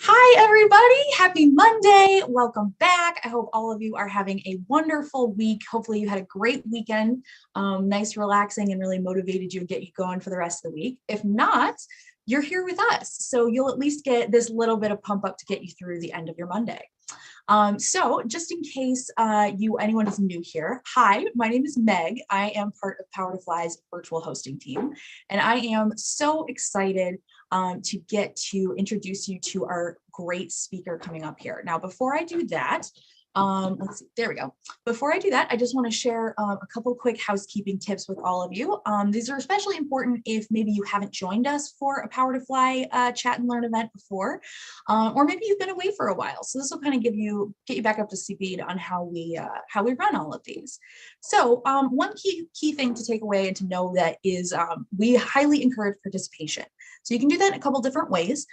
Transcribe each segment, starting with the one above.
Hi, everybody. Happy Monday. Welcome back. I hope all of you are having a wonderful week. Hopefully you had a great weekend, nice, relaxing, and really motivated you to get you going for the rest of the week. If not, you're here with us. So you'll at least get this little bit of pump up to get you through the end of your Monday. So just in case anyone is new here, hi, my name is Meg. I am part of Power to Fly's virtual hosting team, and I am so excited to get to introduce you to our great speaker coming up here. Now, before I do that, let's see, there we go. Before I do that, I just want to share a couple quick housekeeping tips with all of you. These are especially important if maybe you haven't joined us for a Power to Fly chat and learn event before, or maybe you've been away for a while. So this will kind of get you back up to speed on how we run all of these. So one key thing to take away and to know that is we highly encourage participation. So you can do that in a couple different ways.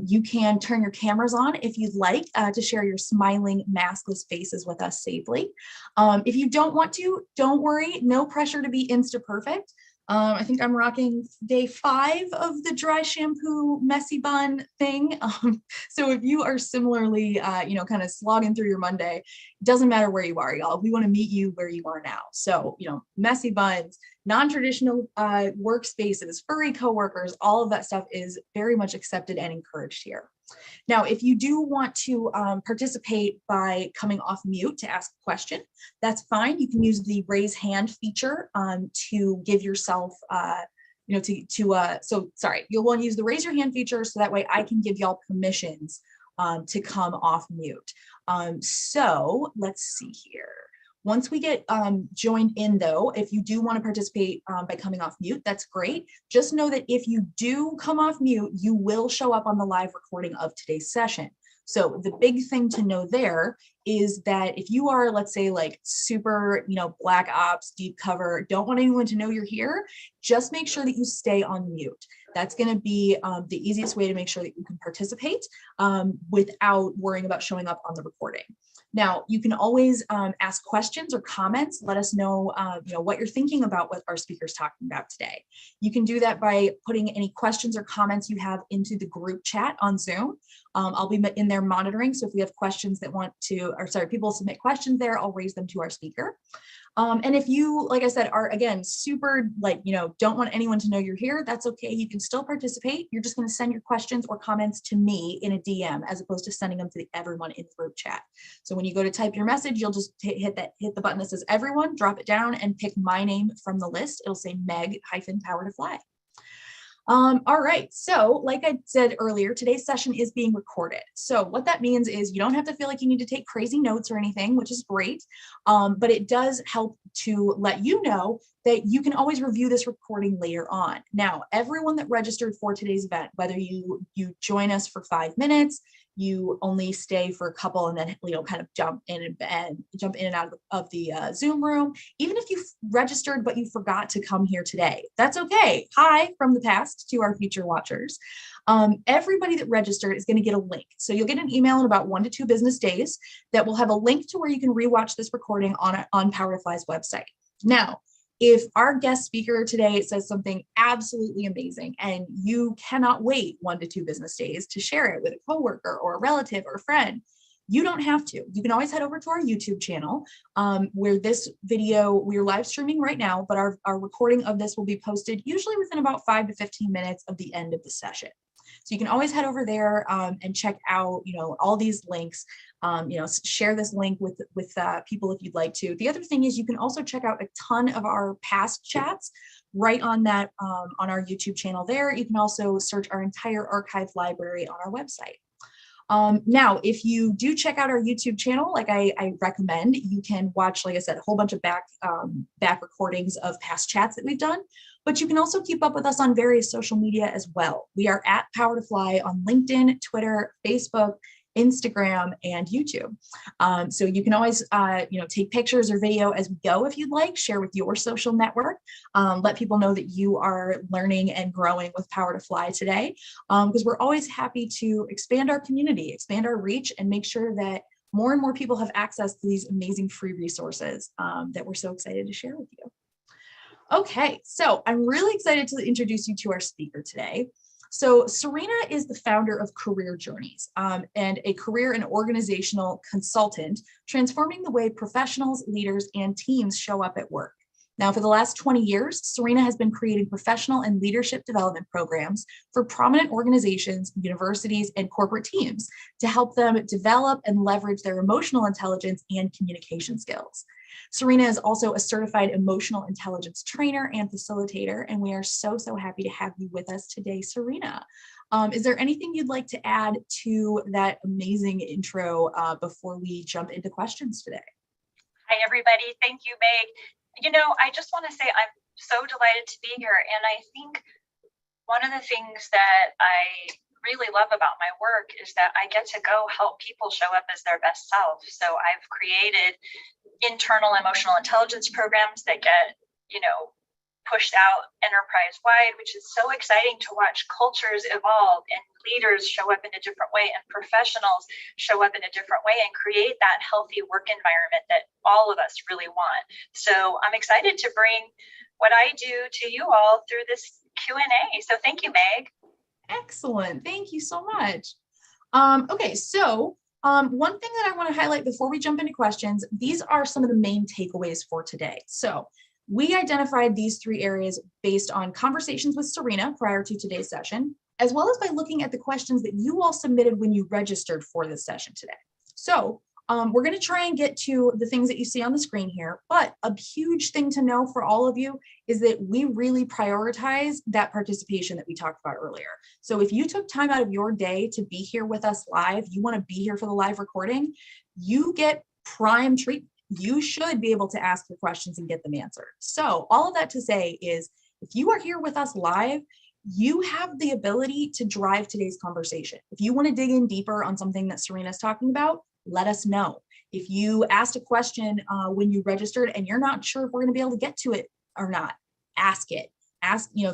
You can turn your cameras on if you'd like to share your smiling, maskless faces with us safely. If you don't want to, don't worry, no pressure to be Insta perfect. I think I'm rocking day 5 of the dry shampoo messy bun thing. So if you are similarly, kind of slogging through your Monday, it doesn't matter where you are, y'all. We want to meet you where you are now. So, messy buns, non-traditional workspaces, furry coworkers, all of that stuff is very much accepted and encouraged here. Now, if you do want to participate by coming off mute to ask a question, that's fine. You can use the raise hand feature to give yourself, you'll want to use the raise your hand feature so that way I can give y'all permissions to come off mute. So let's see here. Once we get joined in though, if you do want to participate by coming off mute, that's great. Just know that if you do come off mute, you will show up on the live recording of today's session. So the big thing to know there is that if you are, let's say like super, black ops, deep cover, don't want anyone to know you're here, just make sure that you stay on mute. That's going to be the easiest way to make sure that you can participate without worrying about showing up on the recording. Now, you can always ask questions or comments. Let us know, what you're thinking about what our speaker's talking about today. You can do that by putting any questions or comments you have into the group chat on Zoom. I'll be in there monitoring. So if we have questions that people submit questions there, I'll raise them to our speaker. And if you, like I said, are again, super don't want anyone to know you're here, that's okay. You can still participate. You're just going to send your questions or comments to me in a DM as opposed to sending them to everyone in the group chat. So when you go to type your message, you'll just hit the button that says everyone, drop it down and pick my name from the list. It'll say Meg-Power to Fly. All right, so like I said earlier, today's session is being recorded. So what that means is you don't have to feel like you need to take crazy notes or anything, which is great, but it does help to let you know that you can always review this recording later on. Now, everyone that registered for today's event, whether you join us for 5 minutes, you only stay for a couple and then kind of jump in and out of the Zoom room. Even if you registered but you forgot to come here today, that's okay. Hi from the past to our future watchers. Everybody that registered is going to get a link. So you'll get an email in about 1 to 2 business days that will have a link to where you can rewatch this recording on Power to Fly's website. Now, if our guest speaker today says something absolutely amazing and you cannot wait 1 to 2 business days to share it with a coworker or a relative or a friend, you don't have to. You can always head over to our YouTube channel where this video, we're live streaming right now, but our recording of this will be posted usually within about 5 to 15 minutes of the end of the session. So you can always head over there and check out, all these links. Share this link with people if you'd like to. The other thing is you can also check out a ton of our past chats right on that on our YouTube channel there. You can also search our entire archive library on our website. Now, if you do check out our YouTube channel, like I recommend, you can watch, like I said, a whole bunch of back recordings of past chats that we've done, but you can also keep up with us on various social media as well. We are at Power to Fly on LinkedIn, Twitter, Facebook, Instagram, and YouTube. So you can always, take pictures or video as we go if you'd like, share with your social network, let people know that you are learning and growing with Power to Fly today, because we're always happy to expand our community, expand our reach, and make sure that more and more people have access to these amazing free resources that we're so excited to share with you. Okay, so I'm really excited to introduce you to our speaker today. So Serena is the founder of Career Journeys and a career and organizational consultant, transforming the way professionals, leaders, and teams show up at work. Now, for the last 20 years, Serena has been creating professional and leadership development programs for prominent organizations, universities, and corporate teams to help them develop and leverage their emotional intelligence and communication skills. Serena is also a certified emotional intelligence trainer and facilitator, and we are so happy to have you with us today, Serena. Is there anything you'd like to add to that amazing intro before we jump into questions today? Hi, everybody. Thank you, Meg. I just want to say I'm so delighted to be here. And I think one of the things that I really love about my work is that I get to go help people show up as their best self. So I've created internal emotional intelligence programs that get, pushed out enterprise-wide, which is so exciting to watch cultures evolve and leaders show up in a different way and professionals show up in a different way and create that healthy work environment that all of us really want. So I'm excited to bring what I do to you all through this Q&A. So thank you, Meg. Excellent. Thank you so much. Okay, so one thing that I want to highlight before we jump into questions, these are some of the main takeaways for today. So we identified these three areas based on conversations with Serena prior to today's session, as well as by looking at the questions that you all submitted when you registered for this session today. So we're going to try and get to the things that you see on the screen here, but a huge thing to know for all of you is that we really prioritize that participation that we talked about earlier. So if you took time out of your day to be here with us live, you want to be here for the live recording, you get prime treatment. You should be able to ask your questions and get them answered. So all of that to say is, if you are here with us live, you have the ability to drive today's conversation. If you want to dig in deeper on something that Serena's talking about, let us know. If you asked a question when you registered and you're not sure if we're going to be able to get to it or not, ask it.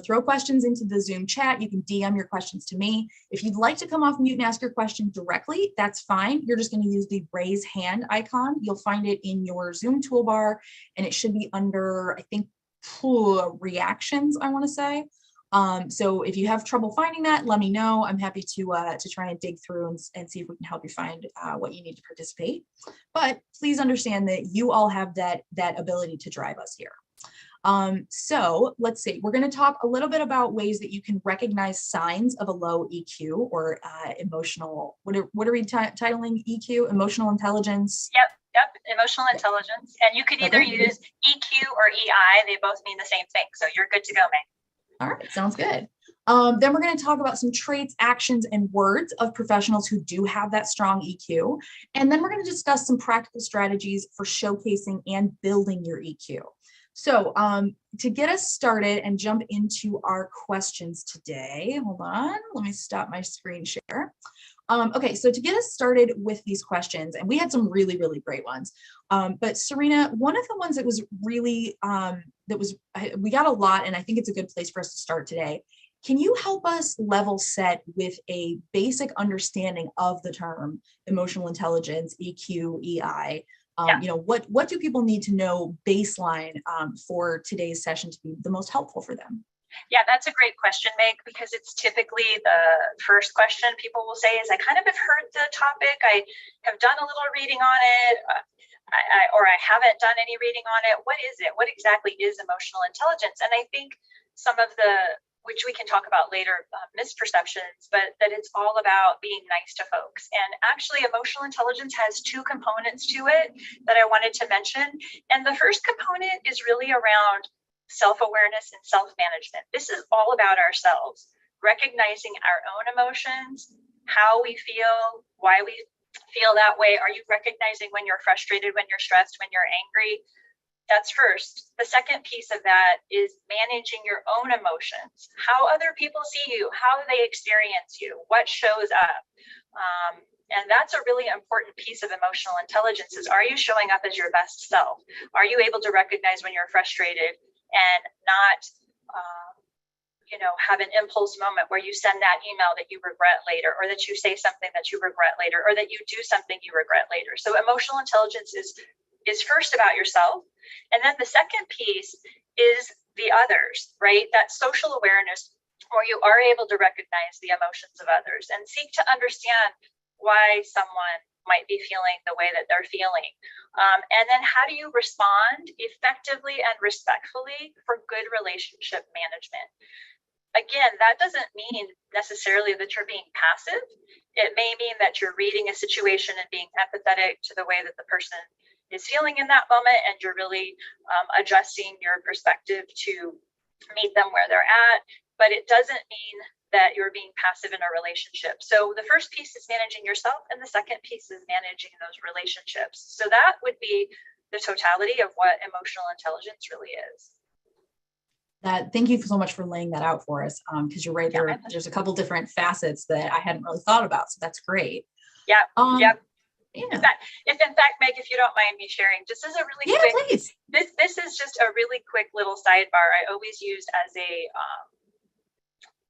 Throw questions into the Zoom chat. You can DM your questions to me. If you'd like to come off mute and ask your question directly, that's fine. You're just going to use the raise hand icon. You'll find it in your Zoom toolbar, and it should be under, I think, reactions, I want to say. So if you have trouble finding that, let me know. I'm happy to try and dig through and see if we can help you find what you need to participate. But please understand that you all have that ability to drive us here. So let's see, we're going to talk a little bit about ways that you can recognize signs of a low EQ or emotional, what are we titling EQ? Emotional intelligence? Yep, emotional intelligence. And you could either use EQ or EI. They both mean the same thing. So you're good to go, Meg. All right, sounds good. Then we're going to talk about some traits, actions, and words of professionals who do have that strong EQ. And then we're going to discuss some practical strategies for showcasing and building your EQ. So to get us started and jump into our questions today, hold on, let me stop my screen share. Okay, so to get us started with these questions, and we had some really great ones, but Serena, one of the ones that was really, we got a lot, and I think it's a good place for us to start today. Can you help us level set with a basic understanding of the term emotional intelligence, EQ, EI? What do people need to know baseline for today's session to be the most helpful for them? Yeah, that's a great question, Meg, because it's typically the first question people will say is, I kind of have heard the topic. I have done a little reading on it, or I haven't done any reading on it. What is it? What exactly is emotional intelligence? And I think some of which we can talk about later, misperceptions, but that it's all about being nice to folks. And actually, emotional intelligence has two components to it that I wanted to mention. And the first component is really around self-awareness and self-management. This is all about ourselves, recognizing our own emotions, how we feel, why we feel that way. Are you recognizing when you're frustrated, when you're stressed, when you're angry? That's first. The second piece of that is managing your own emotions, how other people see you, how they experience you, what shows up. And that's a really important piece of emotional intelligence is, are you showing up as your best self? Are you able to recognize when you're frustrated and not, have an impulse moment where you send that email that you regret later, or that you say something that you regret later, or that you do something you regret later? So emotional intelligence is first about yourself. And then the second piece is the others, right? That social awareness or you are able to recognize the emotions of others and seek to understand why someone might be feeling the way that they're feeling. And then how do you respond effectively and respectfully for good relationship management? Again, that doesn't mean necessarily that you're being passive. It may mean that you're reading a situation and being empathetic to the way that the person is feeling in that moment, and you're really adjusting your perspective to meet them where they're at. But it doesn't mean that you're being passive in a relationship. So the first piece is managing yourself, and the second piece is managing those relationships. So that would be the totality of what emotional intelligence really is. Thank you so much for laying that out for us, because you're right, there's a couple different facets that I hadn't really thought about, so that's great. Yeah. Yeah. In fact, Meg, if you don't mind me sharing, just as a really quick, please. This is just a really quick little sidebar I always use as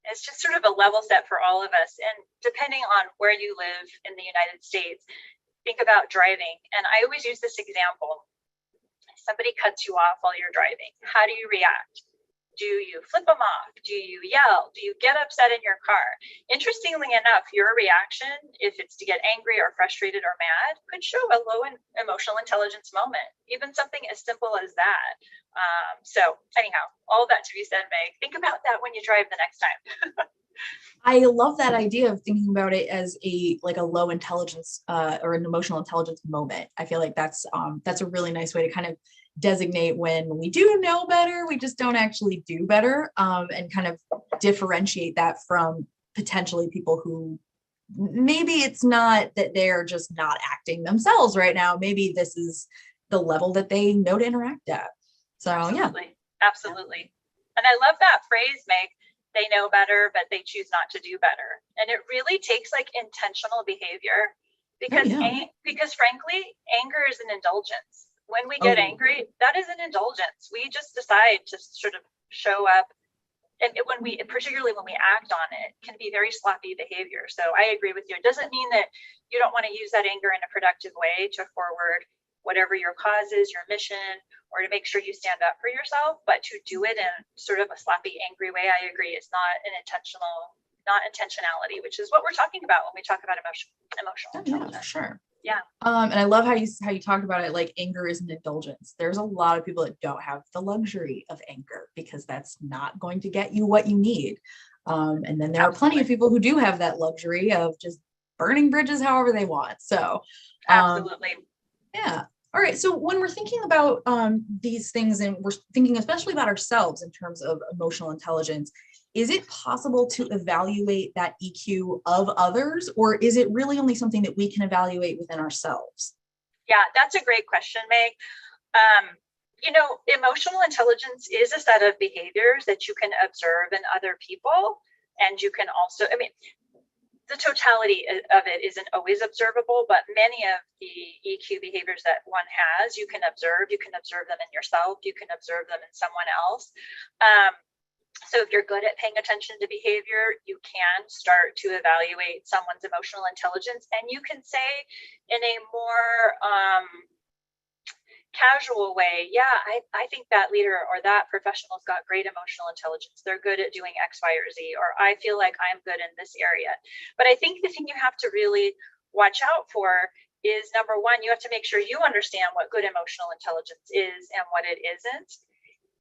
it's just sort of a level set for all of us. And depending on where you live in the United States, think about driving. And I always use this example. Somebody cuts you off while you're driving. How do you react? Do you flip them off? Do you yell? Do you get upset in your car? Interestingly enough, your reaction, if it's to get angry or frustrated or mad, could show a low emotional intelligence moment, even something as simple as that. So anyhow, all that to be said, Meg, think about that when you drive the next time. I love that idea of thinking about it as a low intelligence or an emotional intelligence moment. I feel like that's a really nice way to kind of designate when we do know better, we just don't actually do better, and kind of differentiate that from potentially people who maybe it's not that they're just not acting themselves right now. Maybe this is the level that they know to interact at. So Absolutely. And I love that phrase, Meg. They know better, but they choose not to do better. And it really takes intentional behavior because frankly, anger is an indulgence. When we get angry, that is an indulgence. We just decide to sort of show up. And particularly when we act on it, can be very sloppy behavior. So I agree with you. It doesn't mean that you don't want to use that anger in a productive way to forward whatever your cause is, your mission, or to make sure you stand up for yourself, but to do it in sort of a sloppy, angry way, I agree, it's not intentionality, which is what we're talking about when we talk about emotional intelligence. Yeah, for sure. Yeah. And I love how you talked about it, like anger is an indulgence. There's a lot of people that don't have the luxury of anger because that's not going to get you what you need. And then there are plenty of people who do have that luxury of just burning bridges however they want. So absolutely. Yeah. All right. So when we're thinking about these things, and we're thinking especially about ourselves in terms of emotional intelligence, is it possible to evaluate that EQ of others, or is it really only something that we can evaluate within ourselves? Yeah, that's a great question, Meg. Emotional intelligence is a set of behaviors that you can observe in other people. And you can also, the totality of it isn't always observable, but many of the EQ behaviors that one has, you can observe. You can observe them in yourself. You can observe them in someone else. So if you're good at paying attention to behavior, you can start to evaluate someone's emotional intelligence. And you can say in a more casual way, yeah, I think that leader or that professional's got great emotional intelligence. They're good at doing X, Y, or Z, or I feel like I'm good in this area. But I think the thing you have to really watch out for is, number one, you have to make sure you understand what good emotional intelligence is and what it isn't.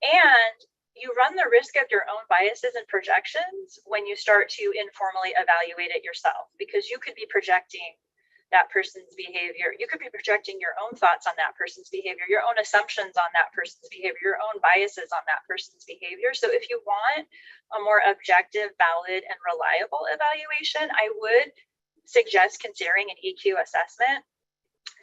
And you run the risk of your own biases and projections when you start to informally evaluate it yourself, because you could be projecting that person's behavior. You could be projecting your own thoughts on that person's behavior, your own assumptions on that person's behavior, your own biases on that person's behavior. So if you want a more objective, valid, and reliable evaluation, I would suggest considering an EQ assessment.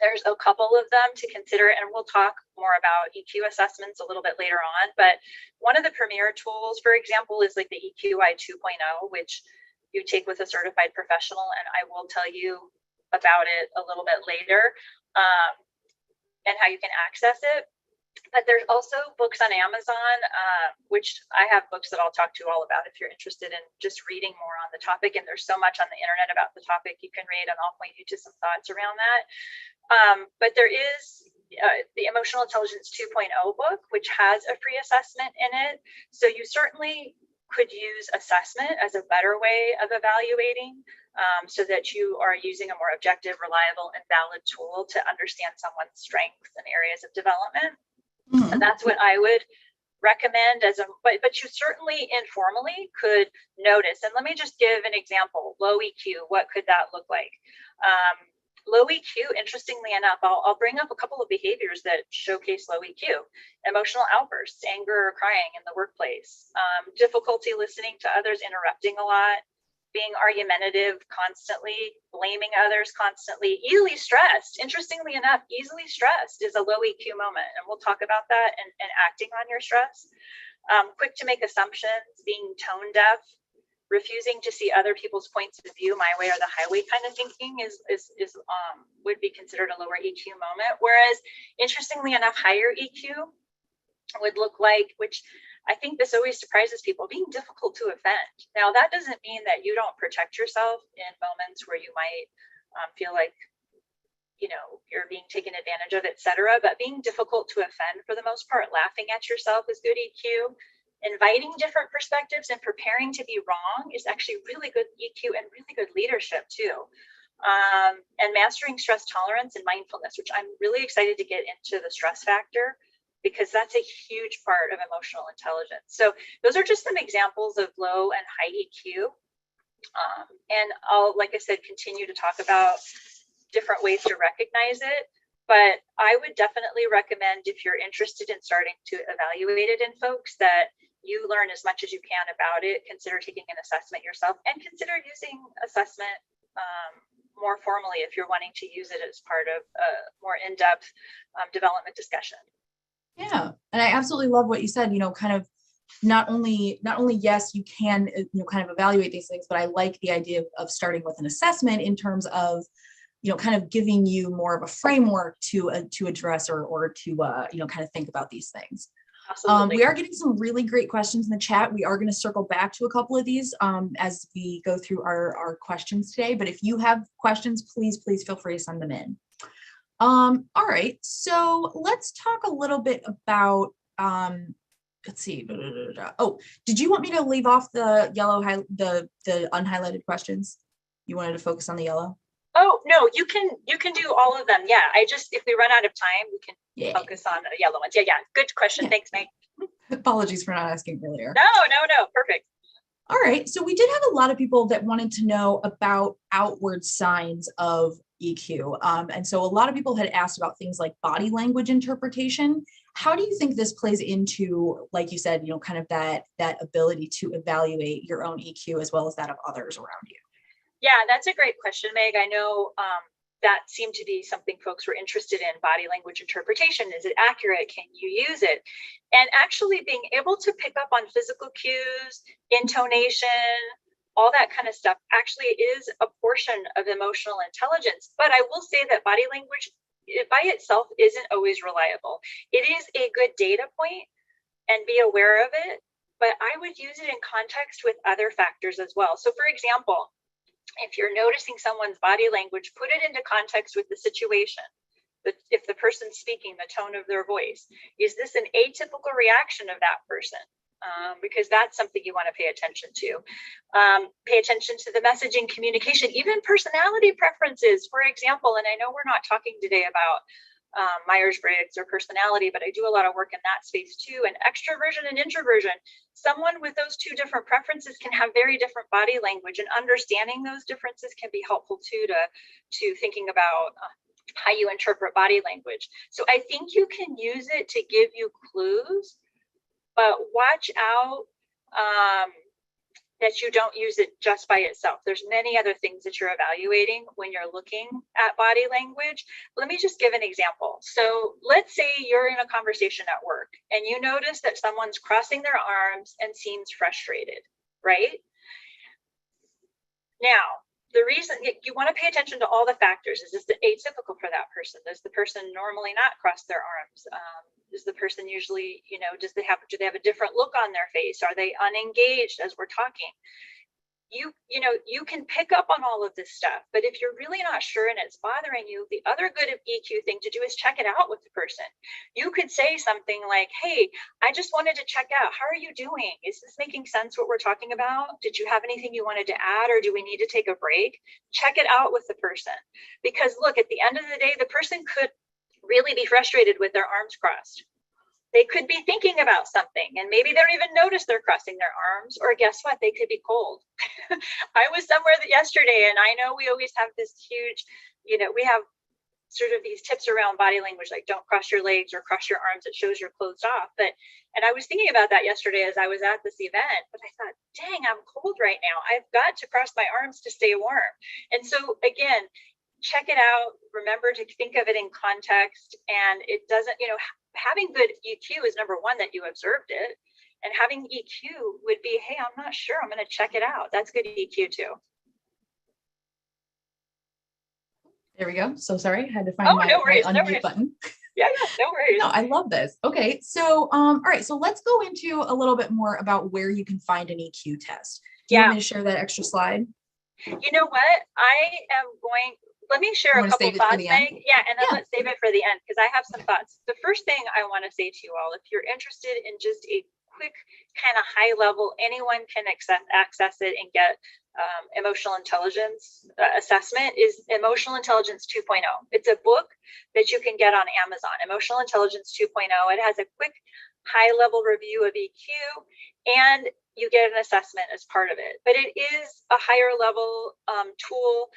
There's a couple of them to consider, and we'll talk more about EQ assessments a little bit later on. But one of the premier tools, for example, is like the EQI 2.0, which you take with a certified professional, and I will tell you about it a little bit later, and how you can access it. But there's also books on Amazon, which I have books that I'll talk to you all about if you're interested in just reading more on the topic. And there's so much on the internet about the topic you can read, and I'll point you to some thoughts around that. But there is the Emotional Intelligence 2.0 book, which has a free assessment in it. So you certainly could use assessment as a better way of evaluating, so that you are using a more objective, reliable, and valid tool to understand someone's strengths and areas of development. And that's what I would recommend as a, but you certainly informally could notice. And let me just give an example. Low EQ, what could that look like? Low EQ, interestingly enough, I'll bring up a couple of behaviors that showcase low EQ. Emotional outbursts, anger or crying in the workplace, difficulty listening to others, interrupting a lot, being argumentative constantly, blaming others constantly, easily stressed. Interestingly enough, easily stressed is a low EQ moment. And we'll talk about that and acting on your stress. Quick to make assumptions, being tone deaf, refusing to see other people's points of view, my way or the highway kind of thinking is would be considered a lower EQ moment. Whereas interestingly enough, higher EQ would look like, which I think this always surprises people, being difficult to offend. Now, that doesn't mean that you don't protect yourself in moments where you might feel like, you know, you're being taken advantage of, etc. But being difficult to offend, for the most part, laughing at yourself is good EQ. Inviting different perspectives and preparing to be wrong is actually really good EQ and really good leadership too. And mastering stress tolerance and mindfulness, which I'm really excited to get into the stress factor, because that's a huge part of emotional intelligence. So those are just some examples of low and high EQ. And I'll, like I said, continue to talk about different ways to recognize it. But I would definitely recommend, if you're interested in starting to evaluate it in folks, that you learn as much as you can about it, consider taking an assessment yourself, and consider using assessment more formally if you're wanting to use it as part of a more in-depth development discussion. Yeah, and I absolutely love what you said, you know, kind of not only yes, you can, you know, kind of evaluate these things, but I like the idea of starting with an assessment in terms of, you know, kind of giving you more of a framework to address or to you know, kind of think about these things. Absolutely. We are getting some really great questions in the chat. We are going to circle back to a couple of these as we go through our questions today. But if you have questions, please feel free to send them in. All right, so let's talk a little bit about, let's see. Oh, did you want me to leave off the yellow, the unhighlighted questions? You wanted to focus on the yellow? Oh, no, you can do all of them. Yeah, if we run out of time, we can focus on the yellow ones. Yeah, good question. Yeah. Thanks, Meg. Apologies for not asking earlier. No, perfect. All right, so we did have a lot of people that wanted to know about outward signs of EQ. And so a lot of people had asked about things like body language interpretation. How do you think this plays into, like you said, you know, kind of that ability to evaluate your own EQ as well as that of others around you? Yeah, that's a great question, Meg. I know that seemed to be something folks were interested in, body language interpretation. Is it accurate? Can you use it? And actually being able to pick up on physical cues, intonation, all that kind of stuff actually is a portion of emotional intelligence. But I will say that body language by itself isn't always reliable. It is a good data point and be aware of it, but I would use it in context with other factors as well. So for example, if you're noticing someone's body language, put it into context with the situation. But if the person's speaking, the tone of their voice, is this an atypical reaction of that person? Because that's something you want to pay attention to. Pay attention to the messaging, communication, even personality preferences, for example. And I know we're not talking today about Myers-Briggs or personality, but I do a lot of work in that space too. And extroversion and introversion. Someone with those two different preferences can have very different body language, and understanding those differences can be helpful too to thinking about how you interpret body language. So I think you can use it to give you clues, but watch out that you don't use it just by itself. There's many other things that you're evaluating when you're looking at body language. Let me just give an example. So let's say you're in a conversation at work and you notice that someone's crossing their arms and seems frustrated, right? Now, the reason you want to pay attention to all the factors. Is this atypical for that person? Does the person normally not cross their arms? Is the person usually, do they have a different look on their face? Are they unengaged as we're talking? you can pick up on all of this stuff, but if you're really not sure and it's bothering you, the other good EQ thing to do is check it out with the person. You could say something like, hey, I just wanted to check out, how are you doing? Is this making sense what we're talking about? Did you have anything you wanted to add, or do we need to take a break? Check it out with the person. Because look, at the end of the day, the person could really be frustrated with their arms crossed. They could be thinking about something and maybe they don't even notice they're crossing their arms, or guess what? They could be cold. I was somewhere yesterday, and I know we always have this huge, we have sort of these tips around body language, like don't cross your legs or cross your arms. It shows you're closed off. And I was thinking about that yesterday as I was at this event, but I thought, dang, I'm cold right now. I've got to cross my arms to stay warm. And so again, check it out. Remember to think of it in context. And it doesn't, having good EQ is number one, that you observed it. And having EQ would be, hey, I'm not sure, I'm going to check it out. That's good EQ too. There we go. So sorry, I had to find my unmute button. Yeah, no worries. No, I love this. Okay, so all right, so let's go into a little bit more about where you can find an EQ test. Do you want me to share that extra slide? You know what? Let me share a couple thoughts, Meg. Yeah, and then let's save it for the end, because I have some thoughts. The first thing I want to say to you all, if you're interested in just a quick kind of high level, anyone can access it and get emotional intelligence assessment, is Emotional Intelligence 2.0. It's a book that you can get on Amazon, Emotional Intelligence 2.0. It has a quick high level review of EQ, and you get an assessment as part of it. But it is a higher level tool.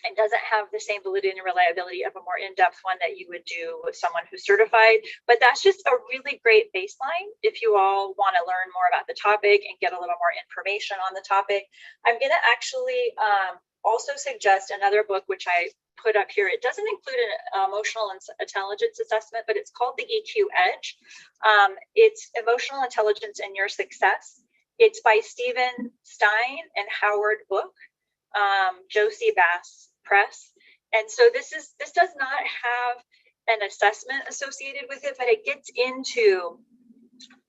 And doesn't have the same validity and reliability of a more in-depth one that you would do with someone who's certified. But that's just a really great baseline if you all want to learn more about the topic and get a little more information on the topic. I'm going to actually also suggest another book, which I put up here. It doesn't include an emotional intelligence assessment, but it's called the EQ Edge. It's Emotional Intelligence and Your Success. It's by Stephen Stein and Howard Book. Josie Bass Press. And so this does not have an assessment associated with it, but it gets into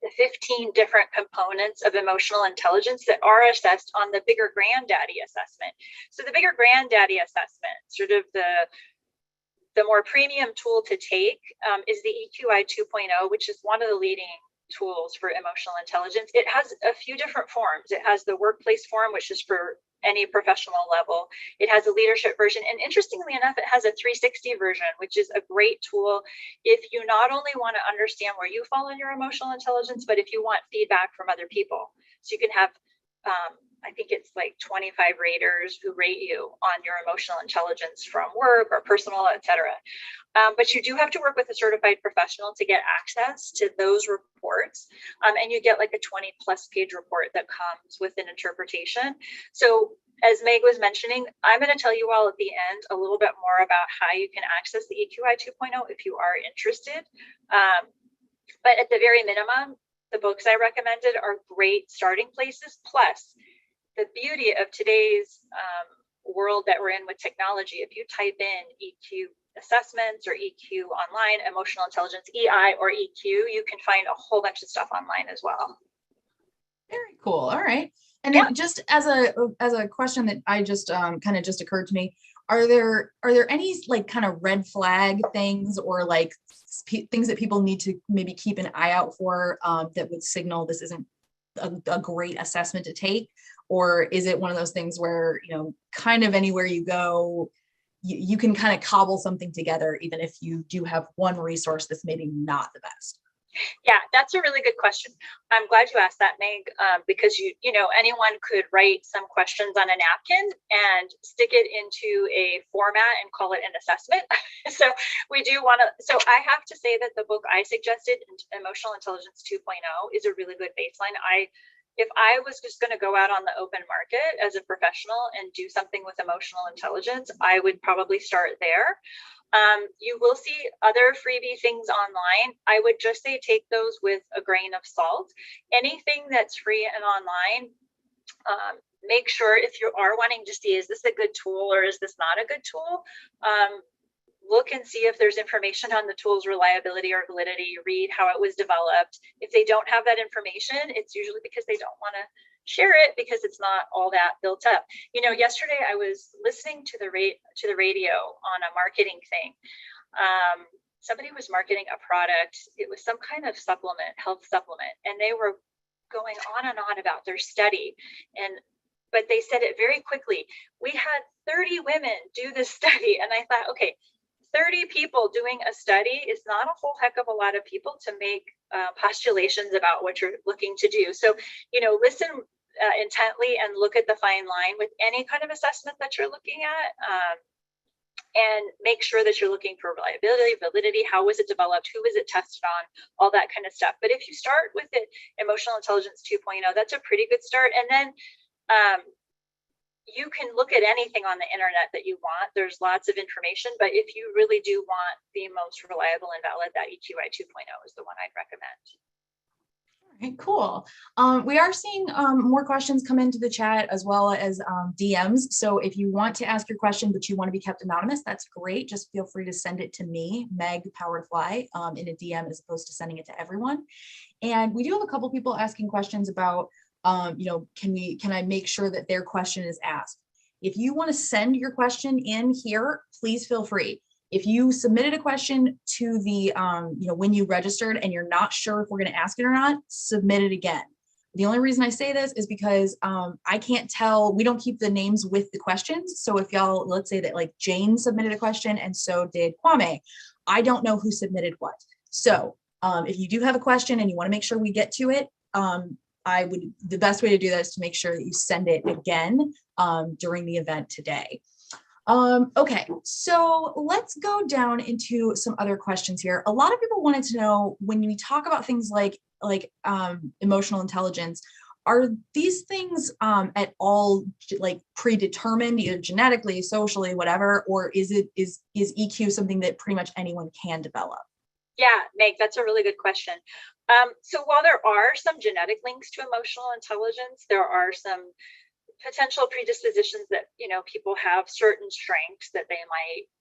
the 15 different components of emotional intelligence that are assessed on the bigger granddaddy assessment. So the bigger granddaddy assessment, sort of the more premium tool to take, is the EQI 2.0, which is one of the leading tools for emotional intelligence. It has a few different forms. It has the workplace form, which is for any professional level. It has a leadership version. And interestingly enough, it has a 360 version, which is a great tool if you not only want to understand where you fall in your emotional intelligence, but if you want feedback from other people. So you can have, I think it's like 25 raters who rate you on your emotional intelligence from work or personal, etc. But you do have to work with a certified professional to get access to those reports. And you get like a 20+ page report that comes with an interpretation. So as Meg was mentioning, I'm going to tell you all at the end a little bit more about how you can access the EQI 2.0 if you are interested. But at the very minimum, the books I recommended are great starting places. Plus, the beauty of today's world that we're in with technology, if you type in EQ assessments or EQ online, emotional intelligence, EI or EQ, you can find a whole bunch of stuff online as well. Very cool. All right. And then just as a question that I just kind of just occurred to me, are there any like kind of red flag things or like things that people need to maybe keep an eye out for that would signal this isn't a great assessment to take? Or is it one of those things where, kind of anywhere you go, you can kind of cobble something together, even if you do have one resource that's maybe not the best? Yeah, that's a really good question. I'm glad you asked that, Meg, because anyone could write some questions on a napkin and stick it into a format and call it an assessment. So we do want to. So I have to say that the book I suggested, Emotional Intelligence 2.0, is a really good baseline. If I was just going to go out on the open market as a professional and do something with emotional intelligence, I would probably start there. You will see other freebie things online. I would just say take those with a grain of salt. Anything that's free and online, make sure if you are wanting to see, is this a good tool or is this not a good tool? Look and see if there's information on the tool's reliability or validity, read how it was developed. If they don't have that information, it's usually because they don't want to share it because it's not all that built up. You know, yesterday I was listening to the radio on a marketing thing. Somebody was marketing a product. It was some kind of supplement, health supplement, and they were going on and on about their study. But they said it very quickly. We had 30 women do this study. And I thought, okay, 30 people doing a study is not a whole heck of a lot of people to make postulations about what you're looking to do. So, you know, listen intently and look at the fine line with any kind of assessment that you're looking at. And make sure that you're looking for reliability, validity, how was it developed, who was it tested on, all that kind of stuff. But if you start with it, emotional intelligence 2.0, that's a pretty good start. And then you can look at anything on the internet that you want. There's lots of information, but if you really do want the most reliable and valid, that EQI 2.0 is the one I'd recommend. All right, cool. We are seeing more questions come into the chat as well as DMs. So if you want to ask your question, but you want to be kept anonymous, that's great. Just feel free to send it to me, Meg Poweredfly, in a DM as opposed to sending it to everyone. And we do have a couple people asking questions about, you know, can I make sure that their question is asked? If you want to send your question in here, please feel free. If you submitted a question to the, you know, when you registered and you're not sure if we're going to ask it or not, submit it again. The only reason I say this is because I can't tell, we don't keep the names with the questions. So if y'all, let's say that like Jane submitted a question and so did Kwame, I don't know who submitted what. So if you do have a question and you want to make sure we get to it, the best way to do that is to make sure that you send it again during the event today. Okay, so let's go down into some other questions here. A lot of people wanted to know, when we talk about things like emotional intelligence, are these things at all like predetermined, either genetically, socially, whatever, or is EQ something that pretty much anyone can develop? Yeah, Meg, that's a really good question. So while there are some genetic links to emotional intelligence, there are some potential predispositions that, you know, people have certain strengths that they might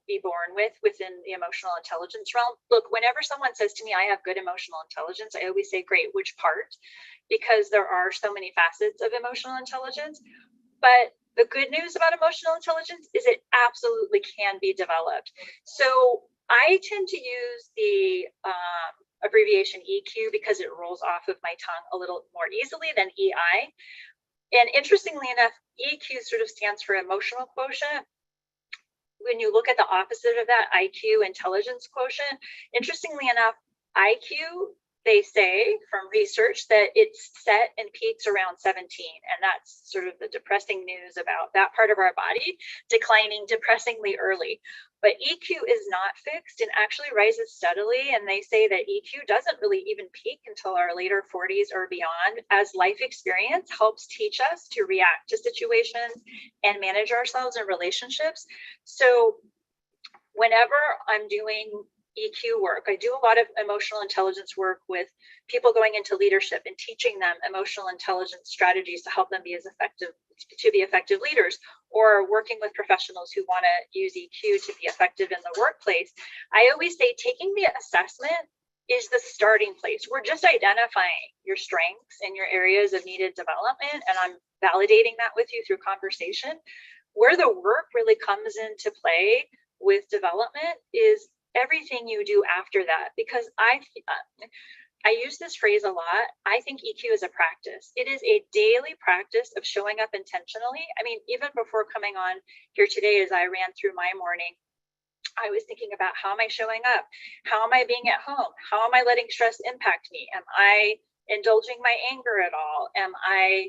be born with within the emotional intelligence realm. Look, whenever someone says to me, I have good emotional intelligence, I always say, great, which part? Because there are so many facets of emotional intelligence. But the good news about emotional intelligence is it absolutely can be developed. So I tend to use the abbreviation EQ because it rolls off of my tongue a little more easily than EI. And interestingly enough, EQ sort of stands for emotional quotient. When you look at the opposite of that, IQ, intelligence quotient, interestingly enough, IQ, they say from research that it's set and peaks around 17. And that's sort of the depressing news about that part of our body declining depressingly early. But EQ is not fixed and actually rises steadily. And they say that EQ doesn't really even peak until our later 40s or beyond, as life experience helps teach us to react to situations and manage ourselves in relationships. So whenever I'm doing EQ work, I do a lot of emotional intelligence work with people going into leadership and teaching them emotional intelligence strategies to help them be effective leaders, or working with professionals who want to use EQ to be effective in the workplace. I always say taking the assessment is the starting place. We're just identifying your strengths and your areas of needed development, and I'm validating that with you through conversation. Where the work really comes into play with development is everything you do after that, because I use this phrase a lot. I think EQ is a practice. It is a daily practice of showing up intentionally. I mean, even before coming on here today, as I ran through my morning, I was thinking about, how am I showing up? How am I being at home? How am I letting stress impact me? Am I indulging my anger at all? Am I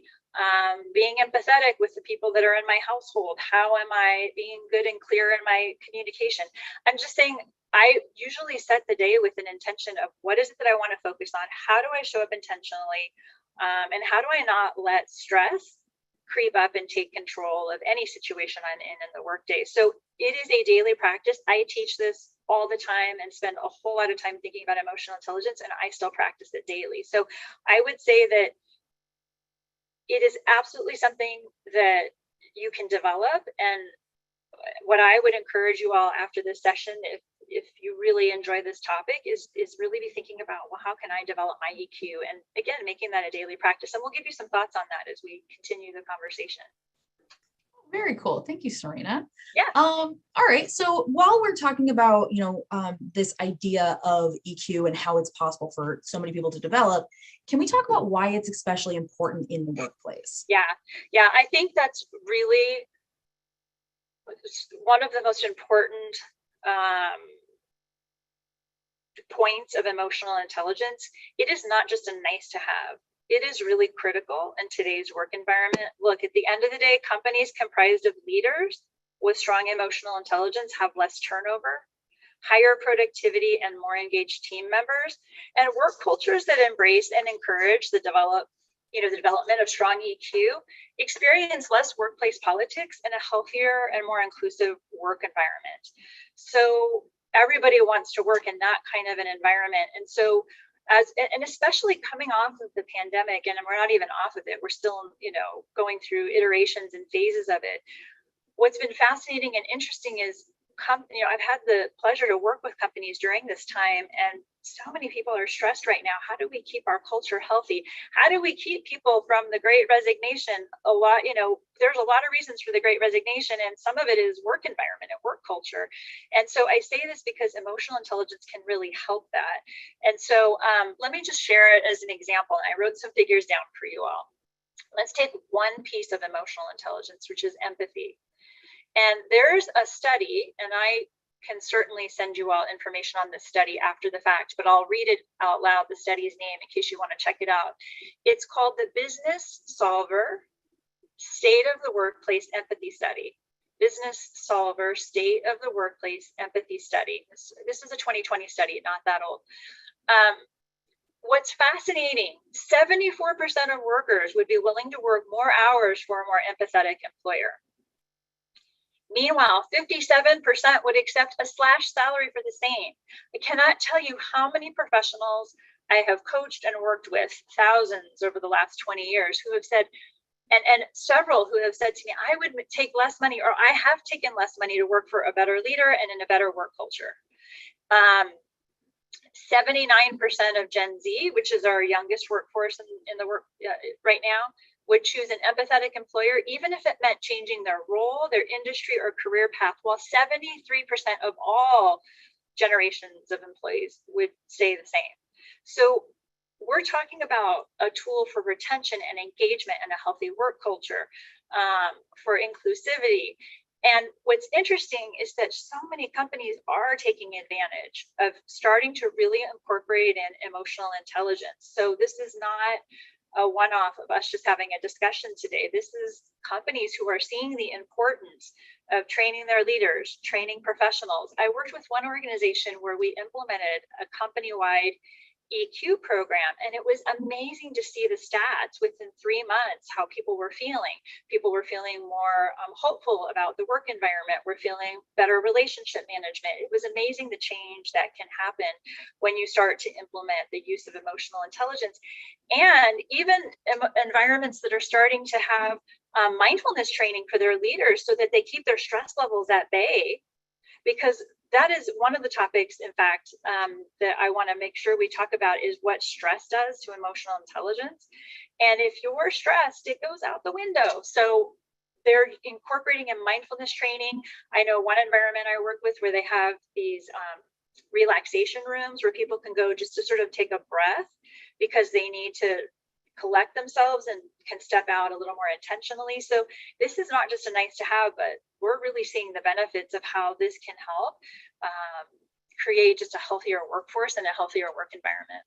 being empathetic with the people that are in my household? How am I being good and clear in my communication? I'm just saying, I usually set the day with an intention of, what is it that I want to focus on? How do I show up intentionally? And how do I not let stress creep up and take control of any situation I'm in the workday? So it is a daily practice. I teach this all the time and spend a whole lot of time thinking about emotional intelligence, and I still practice it daily. So I would say that it is absolutely something that you can develop. And what I would encourage you all after this session, if you really enjoy this topic, is really be thinking about, well, how can I develop my EQ? And again, making that a daily practice. And we'll give you some thoughts on that as we continue the conversation. Very cool. Thank you, Serena. Yeah. All right. So while we're talking about, this idea of EQ and how it's possible for so many people to develop, can we talk about why it's especially important in the workplace? Yeah. I think that's really one of the most important points of emotional intelligence. It is not just a nice to have. It is really critical in today's work environment. Look, at the end of the day, companies comprised of leaders with strong emotional intelligence have less turnover, higher productivity, and more engaged team members. And work cultures that embrace and encourage the development of strong EQ experience less workplace politics and a healthier and more inclusive work environment. So everybody wants to work in that kind of an environment. And so especially coming off of the pandemic, and we're not even off of it, we're still, going through iterations and phases of it. What's been fascinating and interesting is, I've had the pleasure to work with companies during this time, and so many people are stressed right now. How do we keep our culture healthy? How do we keep people from the Great Resignation? There's a lot of reasons for the Great Resignation, and some of it is work environment and work culture. And so I say this because emotional intelligence can really help that. And so let me just share it as an example. I wrote some figures down for you all. Let's take one piece of emotional intelligence, which is empathy. And there's a study, and I can certainly send you all information on this study after the fact, but I'll read it out loud, the study's name, in case you want to check it out. It's called the Business Solver State of the Workplace Empathy Study. Business Solver State of the Workplace Empathy Study. This is a 2020 study, not that old. What's fascinating, 74% of workers would be willing to work more hours for a more empathetic employer. Meanwhile, 57% would accept a slash salary for the same. I cannot tell you how many professionals I have coached and worked with, thousands over the last 20 years, who have said, and several who have said to me, I would take less money, or I have taken less money to work for a better leader and in a better work culture. 79% of Gen Z, which is our youngest workforce in the work right now, would choose an empathetic employer, even if it meant changing their role, their industry, or career path, while 73% of all generations of employees would stay the same. So we're talking about a tool for retention and engagement and a healthy work culture, for inclusivity. And what's interesting is that so many companies are taking advantage of starting to really incorporate in emotional intelligence. So this is not a one-off of us just having a discussion today. This is companies who are seeing the importance of training their leaders, training professionals. I worked with one organization where we implemented a company-wide EQ program, and it was amazing to see the stats within 3 months, how people were feeling. People were feeling more hopeful about the work environment. We're feeling better relationship management. It was amazing the change that can happen when you start to implement the use of emotional intelligence. And even environments that are starting to have mindfulness training for their leaders so that they keep their stress levels at bay, because that is one of the topics, in fact, that I want to make sure we talk about, is what stress does to emotional intelligence. And if you're stressed, it goes out the window. So they're incorporating in mindfulness training. I know one environment I work with where they have these relaxation rooms where people can go just to sort of take a breath because they need to collect themselves and can step out a little more intentionally. So this is not just a nice to have, but we're really seeing the benefits of how this can help create just a healthier workforce and a healthier work environment.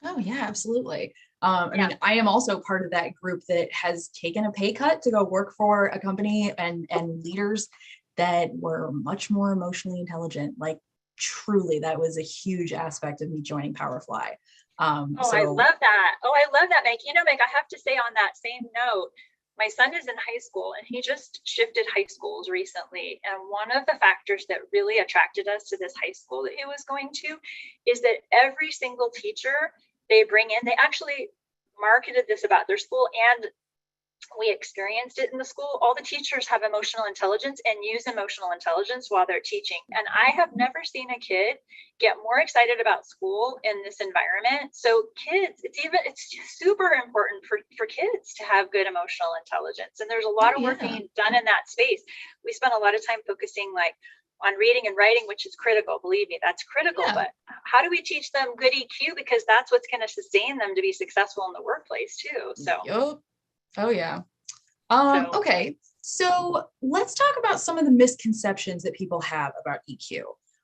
Oh yeah, absolutely. I mean, I am also part of that group that has taken a pay cut to go work for a company and leaders that were much more emotionally intelligent. Like truly, that was a huge aspect of me joining Powerfly. I love that. I love that, Meg. Meg, I have to say on that same note, my son is in high school and he just shifted high schools recently. And one of the factors that really attracted us to this high school that he was going to is that every single teacher they bring in, they actually marketed this about their school and we experienced it in the school. All the teachers have emotional intelligence and use emotional intelligence while they're teaching. And I have never seen a kid get more excited about school in this environment. So kids, it's super important for kids to have good emotional intelligence. And there's a lot of work being done in that space. We spent a lot of time focusing on reading and writing, which is critical. Believe me, that's critical. Yeah. But how do we teach them good EQ? Because that's what's going to sustain them to be successful in the workplace too. So. Yep. Oh yeah. Okay. So let's talk about some of the misconceptions that people have about EQ.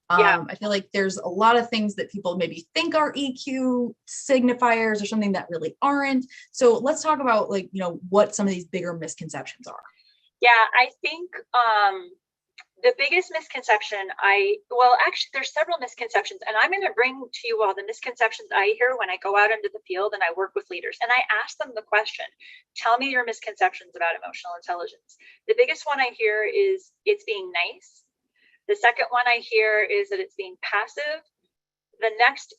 I feel like there's a lot of things that people maybe think are EQ signifiers or something that really aren't. So let's talk about what some of these bigger misconceptions are. Yeah, I think the biggest misconception actually there's several misconceptions, and I'm going to bring to you all the misconceptions I hear when I go out into the field and I work with leaders, and I ask them the question, tell me your misconceptions about emotional intelligence. The biggest one I hear is it's being nice. The second one I hear is that it's being passive. The next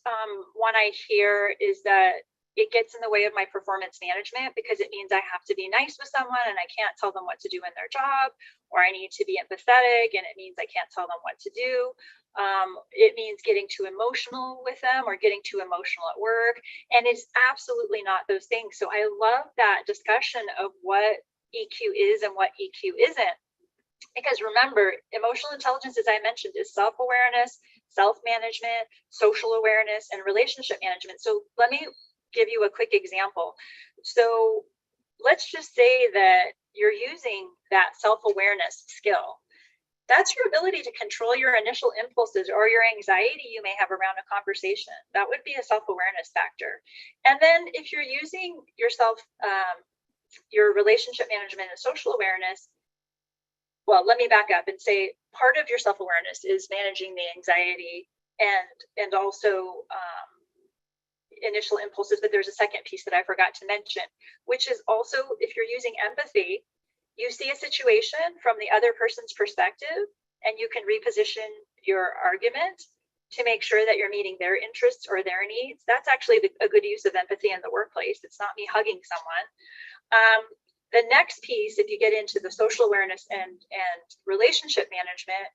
one I hear is that it gets in the way of my performance management because it means I have to be nice with someone and I can't tell them what to do in their job, or I need to be empathetic and it means I can't tell them what to do. It means getting too emotional with them or getting too emotional at work. And it's absolutely not those things. So I love that discussion of what EQ is and what EQ isn't. Because remember, emotional intelligence, as I mentioned, is self-awareness, self-management, social awareness, and relationship management. So let me give you a quick example. So let's just say that you're using that self-awareness skill. That's your ability to control your initial impulses or your anxiety you may have around a conversation. That would be a self-awareness factor. And then if you're using yourself, your relationship management and social awareness, well, let me back up and say part of your self-awareness is managing the anxiety and also initial impulses, but there's a second piece that I forgot to mention, which is also if you're using empathy, you see a situation from the other person's perspective and you can reposition your argument to make sure that you're meeting their interests or their needs. That's actually a good use of empathy in the workplace. It's not me hugging someone. The next piece, if you get into the social awareness and relationship management,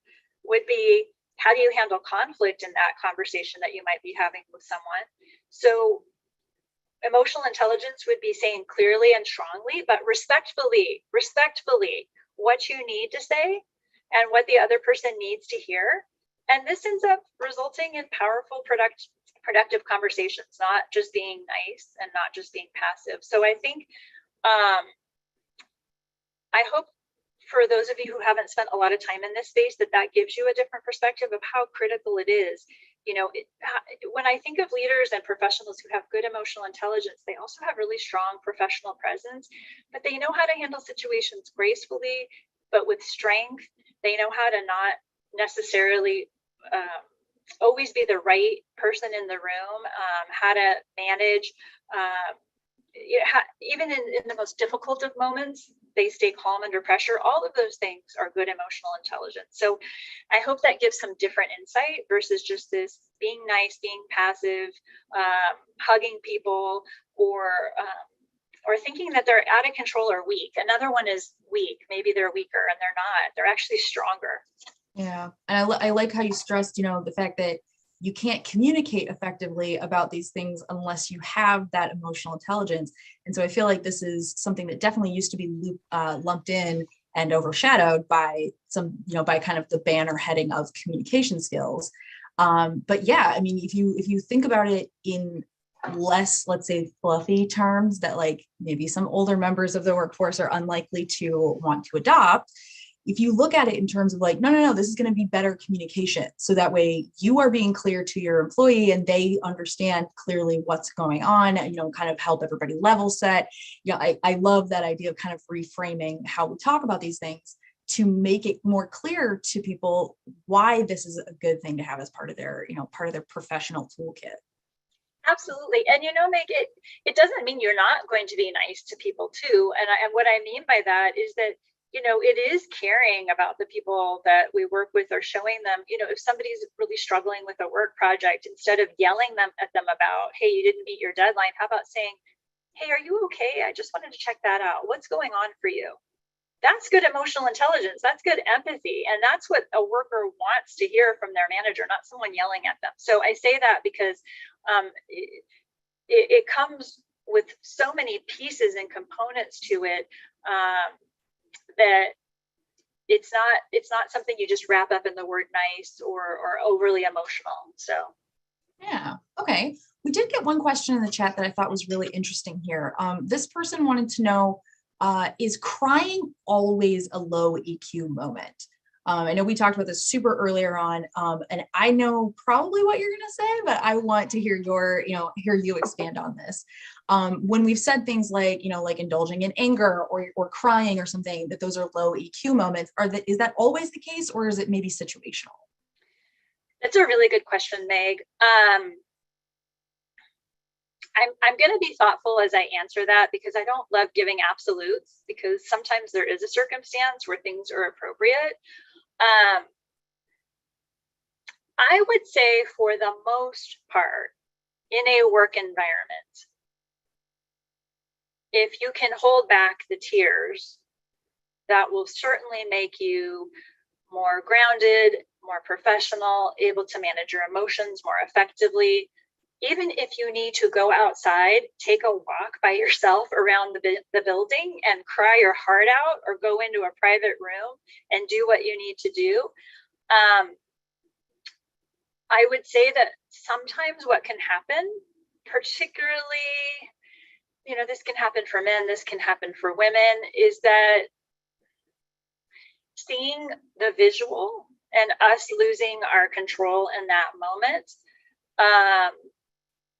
would be how do you handle conflict in that conversation that you might be having with someone? So emotional intelligence would be saying clearly and strongly, but respectfully, what you need to say and what the other person needs to hear. And this ends up resulting in powerful, productive conversations, not just being nice and not just being passive. So I think, I hope for those of you who haven't spent a lot of time in this space, that gives you a different perspective of how critical it is. When I think of leaders and professionals who have good emotional intelligence, they also have really strong professional presence, but they know how to handle situations gracefully, but with strength. They know how to not necessarily always be the right person in the room, how to manage, even in the most difficult of moments, they stay calm under pressure. All of those things are good emotional intelligence. So I hope that gives some different insight versus just this being nice, being passive, hugging people, or thinking that they're out of control or weak. Another one is weak. Maybe they're weaker and they're not. They're actually stronger. Yeah. And I like how you stressed, the fact that you can't communicate effectively about these things unless you have that emotional intelligence. And so I feel like this is something that definitely used to be lumped in and overshadowed by by kind of the banner heading of communication skills. But yeah, I mean, if you think about it in less, let's say, fluffy terms that maybe some older members of the workforce are unlikely to want to adopt, if you look at it in terms of no, this is going to be better communication. So that way you are being clear to your employee and they understand clearly what's going on, kind of help everybody level set. I love that idea of kind of reframing how we talk about these things to make it more clear to people why this is a good thing to have as part of their professional toolkit. Absolutely. And Meg, it doesn't mean you're not going to be nice to people too. And what I mean by that is that it is caring about the people that we work with, or showing them, if somebody's really struggling with a work project, instead of yelling at them about, hey, you didn't meet your deadline, how about saying, Hey, are you okay? I just wanted to check that out. What's going on for you? That's good emotional intelligence. That's good empathy. And that's what a worker wants to hear from their manager, not someone yelling at them. So I say that because it comes with so many pieces and components to it, that it's not something you just wrap up in the word nice or overly emotional. So Yeah. Okay. We did get one question in the chat that I thought was really interesting here. This person wanted to know, is crying always a low EQ moment? I know we talked about this super earlier on, and I know probably what you're going to say, but I want to hear hear you expand on this. When we've said things like, like indulging in anger or crying or something, that those are low EQ moments, is that always the case, or is it maybe situational? that's a really good question, Meg. I'm going to be thoughtful as I answer that, because I don't love giving absolutes, because sometimes there is a circumstance where things are appropriate. I would say for the most part, in a work environment, if you can hold back the tears, that will certainly make you more grounded, more professional, able to manage your emotions more effectively. Even if you need to go outside, take a walk by yourself around the building and cry your heart out, or go into a private room and do what you need to do. I would say that sometimes what can happen, particularly, this can happen for men, this can happen for women, is that seeing the visual and us losing our control in that moment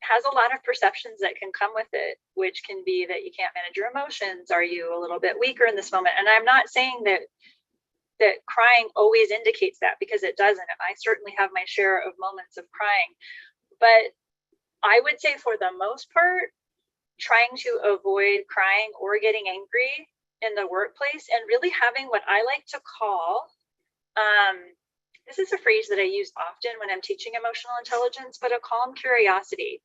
has a lot of perceptions that can come with it, which can be that you can't manage your emotions. Are you a little bit weaker in this moment? And I'm not saying that crying always indicates that, because it doesn't. And I certainly have my share of moments of crying. But I would say for the most part, trying to avoid crying or getting angry in the workplace, and really having what I like to call, this is a phrase that I use often when I'm teaching emotional intelligence, but a calm curiosity,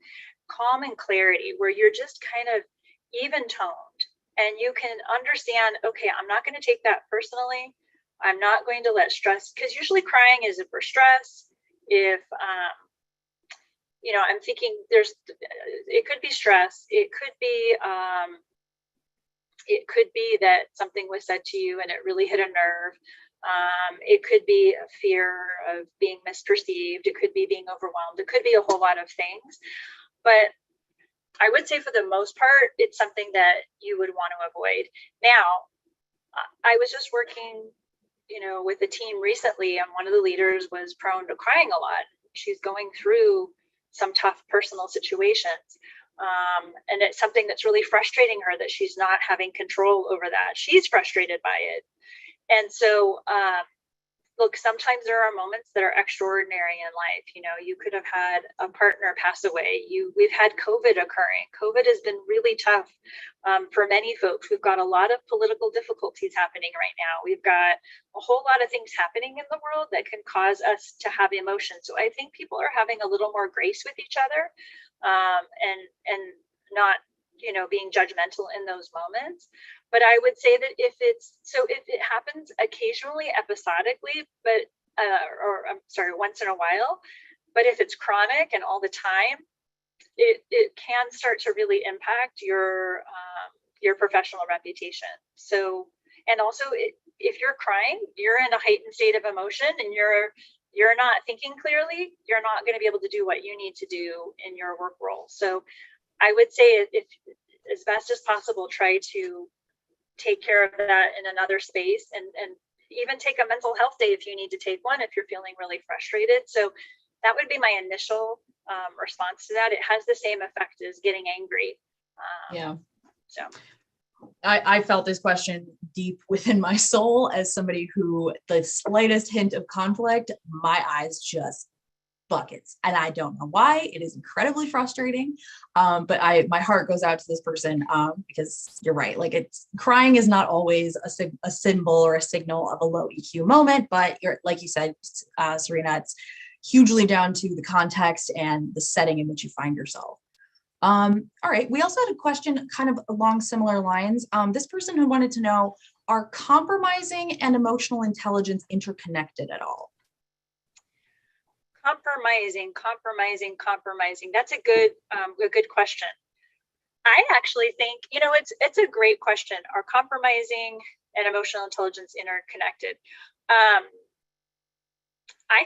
calm and clarity, where you're just kind of even toned and you can understand, okay, I'm not going to take that personally. I'm not going to let stress, because usually crying is if we're stressed, if, I'm thinking it could be stress. It could be that something was said to you and it really hit a nerve. It could be a fear of being misperceived. It could be being overwhelmed. It could be a whole lot of things. But I would say for the most part, it's something that you would want to avoid. Now, I was just working, with a team recently, and one of the leaders was prone to crying a lot. She's going through some tough personal situations. And it's something that's really frustrating her, that she's not having control over that. She's frustrated by it. And so, look, sometimes there are moments that are extraordinary in life. You could have had a partner pass away. We've had COVID occurring. COVID has been really tough for many folks. We've got a lot of political difficulties happening right now. We've got a whole lot of things happening in the world that can cause us to have emotions. So I think people are having a little more grace with each other, and not, being judgmental in those moments. But I would say that if it happens occasionally, episodically, but once in a while, but if it's chronic and all the time, it can start to really impact your professional reputation. So, and also, if you're crying, you're in a heightened state of emotion, and you're not thinking clearly, you're not going to be able to do what you need to do in your work role. So I would say, if as best as possible, try to take care of that in another space, and even take a mental health day if you need to take one, if you're feeling really frustrated. So that would be my initial response to that. It has the same effect as getting angry. Yeah. So I felt this question deep within my soul, as somebody who the slightest hint of conflict, my eyes just buckets, and I don't know why. It is incredibly frustrating, but my heart goes out to this person, because you're right. Like, crying is not always a symbol or a signal of a low EQ moment, but like you said, Serena, it's hugely down to the context and the setting in which you find yourself. All right, we also had a question kind of along similar lines. This person who wanted to know, are compromising and emotional intelligence interconnected at all? Compromising. That's a good question. I actually think, it's a great question. Are compromising and emotional intelligence interconnected? I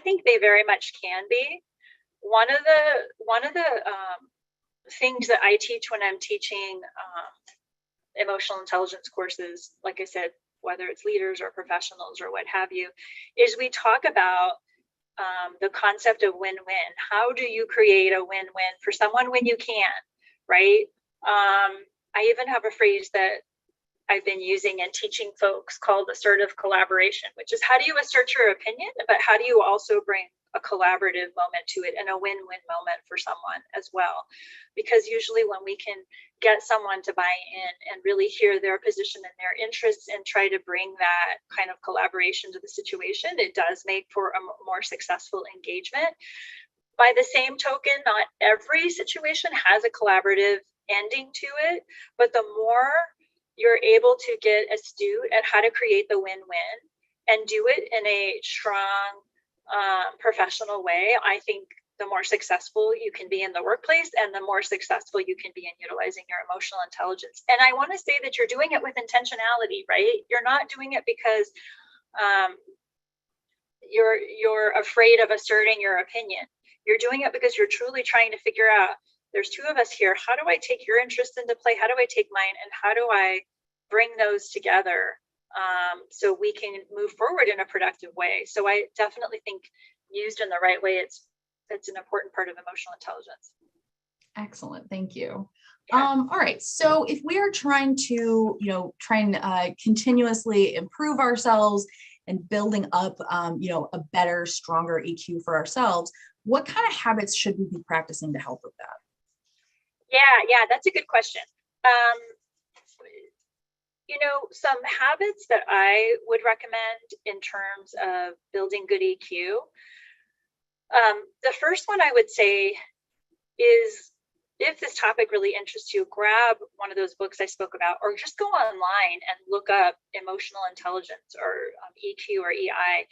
think they very much can be. One of the things that I teach when I'm teaching emotional intelligence courses, like I said, whether it's leaders or professionals or what have you, is we talk about the concept of win-win. How do you create a win-win for someone when you can, right? I even have a phrase that I've been using and teaching folks called assertive collaboration, which is how do you assert your opinion, but how do you also bring a collaborative moment to it and a win-win moment for someone as well? Because usually when we can get someone to buy in and really hear their position and their interests and try to bring that kind of collaboration to the situation, it does make for a more successful engagement. By the same token, not every situation has a collaborative ending to it, but the more you're able to get astute at how to create the win-win and do it in a strong, professional way, I think the more successful you can be in the workplace and the more successful you can be in utilizing your emotional intelligence. And I want to say that you're doing it with intentionality, right? You're not doing it because you're afraid of asserting your opinion. You're doing it because you're truly trying to figure out, there's two of us here. How do I take your interest into play? How do I take mine? And how do I bring those together so we can move forward in a productive way? So I definitely think used in the right way, it's an important part of emotional intelligence. Excellent, thank you. Yeah. All right, so if we are trying to, continuously improve ourselves and building up, a better, stronger EQ for ourselves, what kind of habits should we be practicing to help with that? Yeah, that's a good question. Some habits that I would recommend in terms of building good EQ. The first one I would say is, if this topic really interests you, grab one of those books I spoke about, or just go online and look up emotional intelligence or EQ or EI.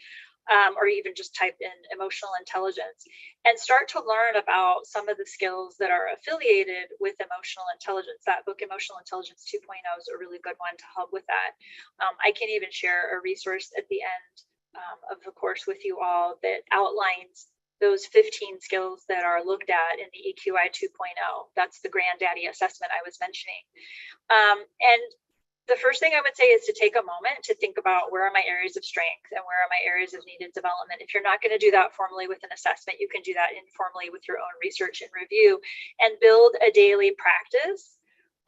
Or even just type in emotional intelligence and start to learn about some of the skills that are affiliated with emotional intelligence. That book, Emotional Intelligence 2.0, is a really good one to help with that. I can even share a resource at the end of the course with you all that outlines those 15 skills that are looked at in the EQI 2.0. That's the granddaddy assessment I was mentioning. And the first thing I would say is to take a moment to think about, where are my areas of strength and where are my areas of needed development. If you're not going to do that formally with an assessment, you can do that informally with your own research and review, and build a daily practice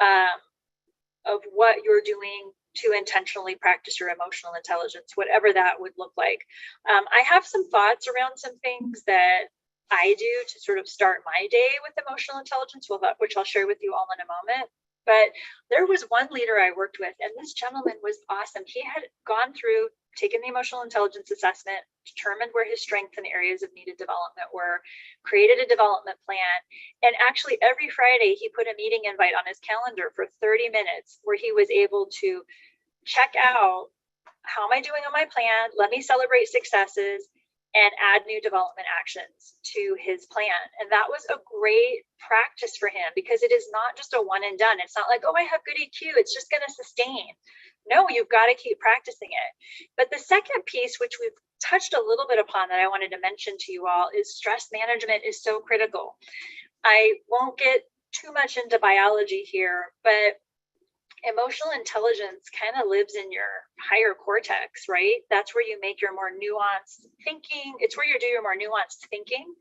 of what you're doing to intentionally practice your emotional intelligence, whatever that would look like. I have some thoughts around some things that I do to sort of start my day with emotional intelligence, which I'll share with you all in a moment. But there was one leader I worked with, and this gentleman was awesome. He had gone through, taken the emotional intelligence assessment, determined where his strengths and areas of needed development were, created a development plan, and actually every Friday he put a meeting invite on his calendar for 30 minutes where he was able to check out, how am I doing on my plan? Let me celebrate successes and add new development actions to his plan. And that was a great practice for him, because it is not just a one and done. It's not like, oh, I have good EQ, it's just going to sustain. No, you've got to keep practicing it. But the second piece, which we've touched a little bit upon that I wanted to mention to you all, is stress management is so critical. I won't get too much into biology here, but emotional intelligence kind of lives in your higher cortex, right? That's where you make your more nuanced thinking. It's where you do your more nuanced thinking.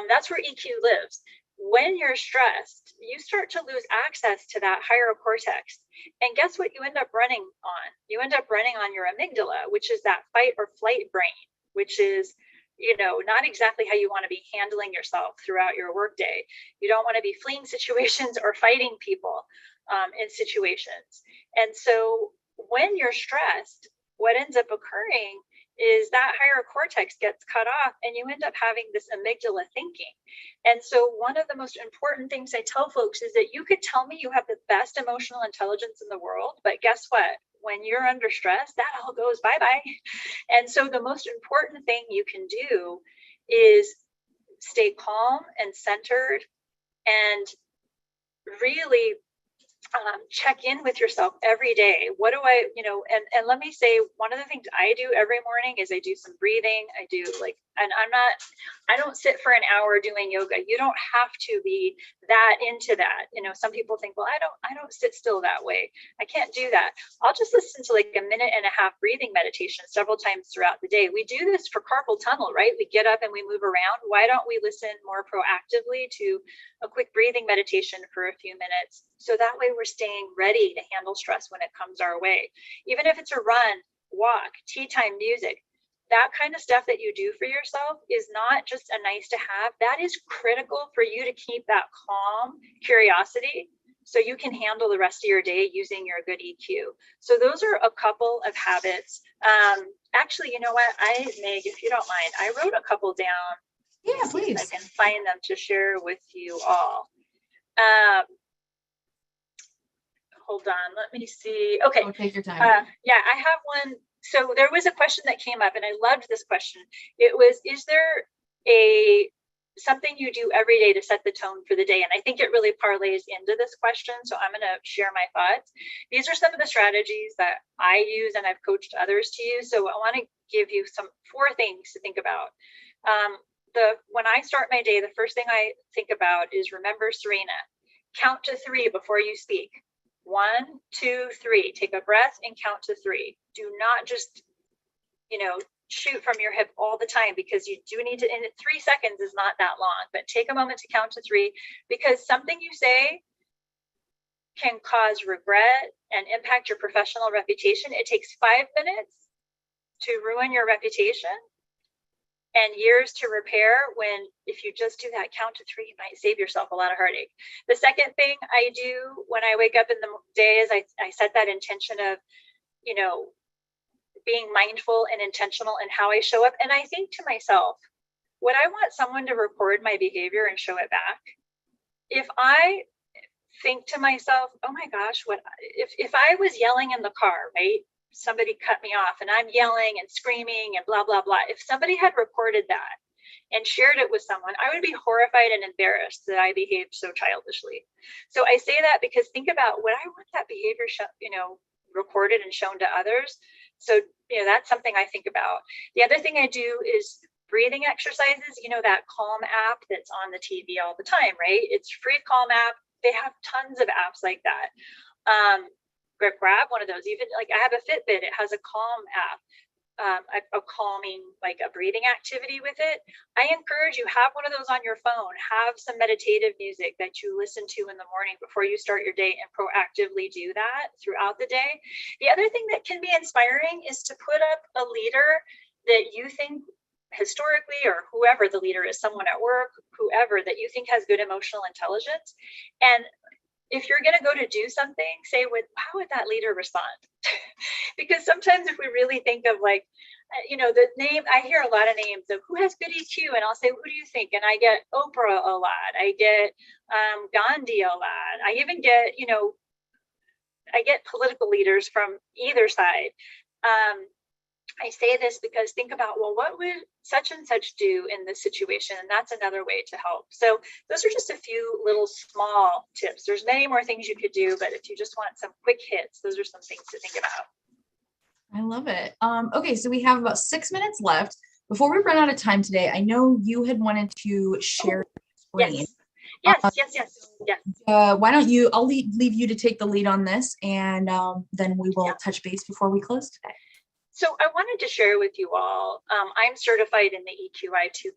That's where EQ lives. When you're stressed, you start to lose access to that higher cortex. And guess what you end up running on? You end up running on your amygdala, which is that fight or flight brain, which is, not exactly how you want to be handling yourself throughout your workday. You don't want to be fleeing situations or fighting people in situations. And so when you're stressed, what ends up occurring is that higher cortex gets cut off and you end up having this amygdala thinking. And so one of the most important things I tell folks is that you could tell me you have the best emotional intelligence in the world, but guess what? When you're under stress, that all goes bye-bye. And so the most important thing you can do is stay calm and centered and really check in with yourself every day. What do I, and let me say, one of the things I do every morning is I do some breathing. I do and I don't sit for an hour doing yoga. You don't have to be that into that. Some people think, well, I don't sit still that way. I can't do that. I'll just listen to like a minute and a half breathing meditation several times throughout the day. We do this for carpal tunnel, right? We get up and we move around. Why don't we listen more proactively to a quick breathing meditation for a few minutes? So that way we're staying ready to handle stress when it comes our way. Even if it's a run, walk, tea time music, that kind of stuff that you do for yourself is not just a nice to have. That is critical for you to keep that calm curiosity so you can handle the rest of your day using your good EQ. So those are a couple of habits. Actually, you know what, Meg, if you don't mind, I wrote a couple down. Yeah, please. I can find them to share with you all. Hold on, let me see. Okay. Oh, take your time. Yeah, I have one. So there was a question that came up and I loved this question. It was, is there something you do every day to set the tone for the day? And I think it really parlays into this question. So I'm going to share my thoughts. These are some of the strategies that I use and I've coached others to use. So I want to give you 4 things to think about. When I start my day, the first thing I think about is remember Serena. Count to 3 before you speak. 1, 2, 3. Take a breath and count to 3. Do not just, shoot from your hip all the time, because you do need to, and 3 seconds is not that long, but take a moment to count to 3, because something you say can cause regret and impact your professional reputation. It takes 5 minutes to ruin your reputation and years to repair, when if you just do that count to 3, you might save yourself a lot of heartache. The second thing I do when I wake up in the day is I set that intention of, being mindful and intentional in how I show up. And I think to myself, would I want someone to record my behavior and show it back? If I think to myself, oh my gosh, if I was yelling in the car, right? Somebody cut me off and I'm yelling and screaming and blah, blah, blah. If somebody had recorded that and shared it with someone, I would be horrified and embarrassed that I behaved so childishly. So I say that because think about, would I want that behavior recorded and shown to others? So, that's something I think about. The other thing I do is breathing exercises. That Calm app that's on the TV all the time, right? It's free Calm app. They have tons of apps like that. Grab one of those. Even like I have a Fitbit, it has a Calm app, a calming, like a breathing activity with it. I encourage you, have one of those on your phone, have some meditative music that you listen to in the morning before you start your day, and proactively do that throughout the day. The other thing that can be inspiring is to put up a leader that you think historically, or whoever the leader is, someone at work, whoever that you think has good emotional intelligence. And if you're going to go to do something, say, how would that leader respond? Because sometimes if we really think of the name, I hear a lot of names of who has good EQ, and I'll say, who do you think? And I get Oprah a lot. I get Gandhi a lot. I even get, I get political leaders from either side. I say this because think about, well, what would such and such do in this situation? And that's another way to help. So those are just a few little small tips. There's many more things you could do, but if you just want some quick hits, those are some things to think about. I love it. Okay, so we have about 6 minutes left. Before we run out of time today, I know you had wanted to share your screen. Yes. Why don't you, I'll leave you to take the lead on this, and then we will touch base before we close today. So I wanted to share with you all, I'm certified in the EQI 2.0.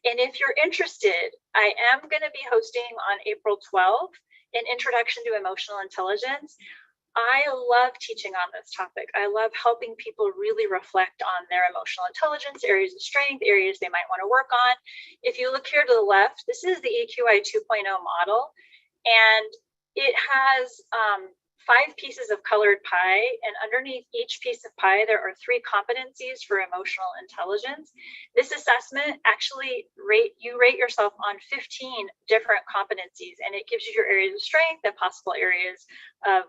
And if you're interested, I am going to be hosting on April 12th an introduction to emotional intelligence. I love teaching on this topic. I love helping people really reflect on their emotional intelligence, areas of strength, areas they might want to work on. If you look here to the left, this is the EQI 2.0 model, and it has 5 pieces of colored pie, and underneath each piece of pie, there are 3 competencies for emotional intelligence. This assessment actually you rate yourself on 15 different competencies, and it gives you your areas of strength and possible areas of